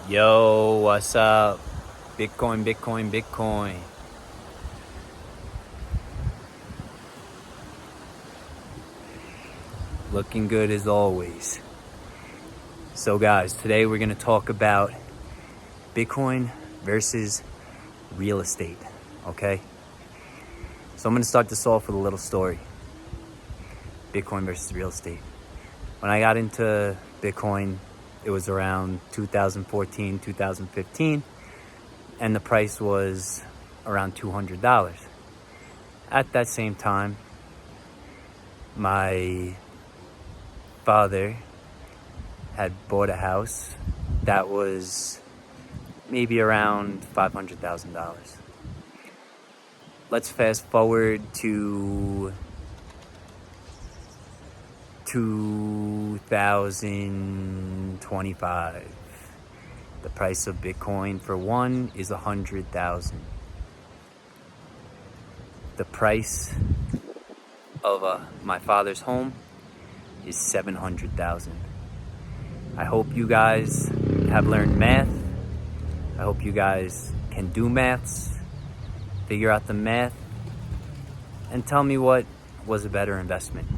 Yo, what's up? Bitcoin, Bitcoin, Bitcoin. Looking good as always. So guys, today we're going to talk about Bitcoin versus real estate, okay? So I'm going to start this off with a little story. Bitcoin versus real estate. When I got into Bitcoin, it was around 2014, 2015, and the price was around $200. At that same time, my father had bought a house that was maybe around $500,000. Let's fast forward to 2025. The price of Bitcoin for one is 100,000. The price of my father's home is 700,000. I hope you guys have learned math. I hope you guys can do maths, figure out the math, and tell me what was a better investment.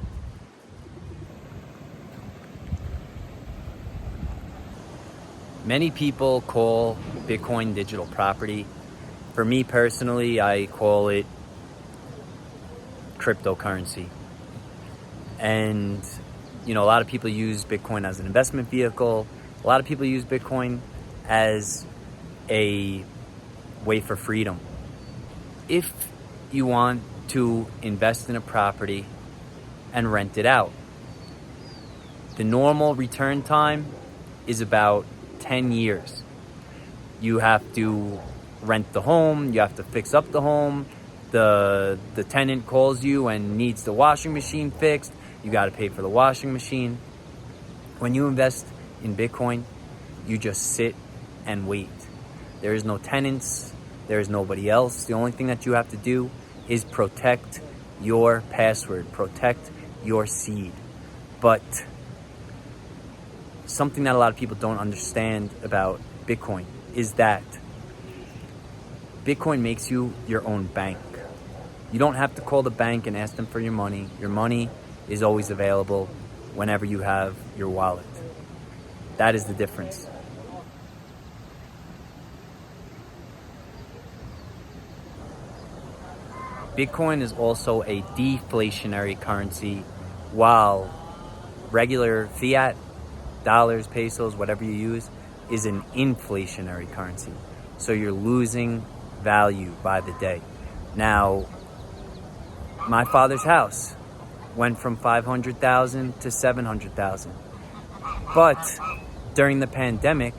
Many people call Bitcoin digital property. For me personally, I call it cryptocurrency. And, a lot of people use Bitcoin as an investment vehicle. A lot of people use Bitcoin as a way for freedom. If you want to invest in a property and rent it out, the normal return time is about 10 years. You have to rent the home, you have to fix up the home, the tenant calls you and needs the washing machine fixed, you got to pay for the washing machine. When you invest in Bitcoin, you just sit and wait. There is no tenants, there is nobody else. The only thing that you have to do is protect your password, protect your seed. But something that a lot of people don't understand about Bitcoin is that Bitcoin makes you your own bank. You don't have to call the bank and ask them for your money. Your money is always available whenever you have your wallet. That is the difference. Bitcoin is also a deflationary currency, while regular fiat, dollars, pesos, whatever you use, is an inflationary currency. So you're losing value by the day. Now, my father's house went from 500,000 to 700,000. But during the pandemic,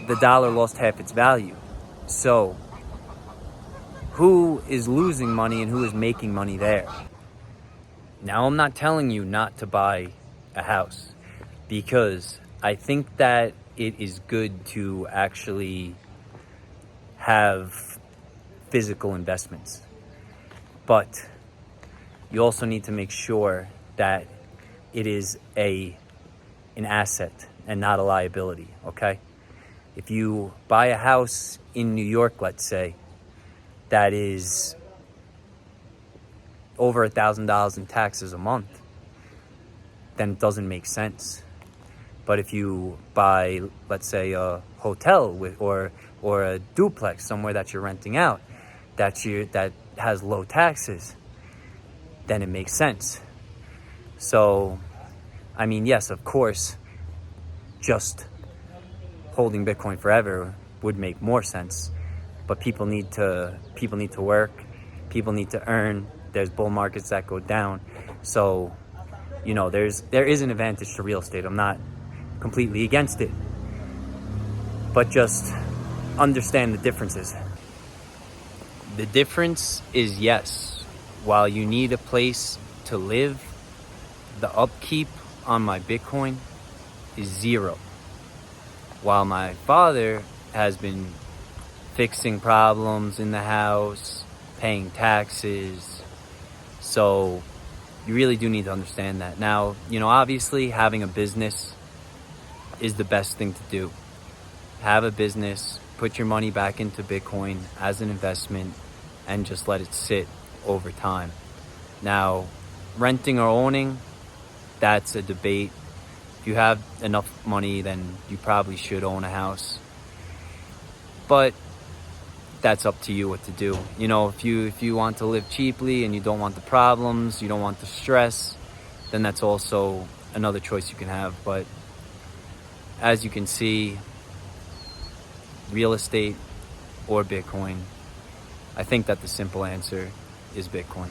the dollar lost half its value. So who is losing money and who is making money there? Now, I'm not telling you not to buy a house, because I think that it is good to actually have physical investments. But you also need to make sure that it is an asset and not a liability, okay? If you buy a house in New York, let's say, that is over $1,000 in taxes a month, then it doesn't make sense. But if you buy, let's say, a hotel or a duplex somewhere that you're renting out, that has low taxes, then it makes sense. So, yes, of course, just holding Bitcoin forever would make more sense. But people need to work, people need to earn. There's bull markets that go down. So, there is an advantage to real estate. I'm not completely against it, but just understand the differences. The difference is, yes, while you need a place to live, the upkeep on my Bitcoin is zero. While my father has been fixing problems in the house, paying taxes. So you really do need to understand that. Now, obviously having a business is the best thing to do. Have a business, put your money back into Bitcoin as an investment, and just let it sit over time. Now, renting or owning, that's a debate. If you have enough money, then you probably should own a house. But that's up to you what to do. You know, if you want to live cheaply and you don't want the problems, you don't want the stress, then that's also another choice you can have. But as you can see, real estate or Bitcoin, I think that the simple answer is Bitcoin.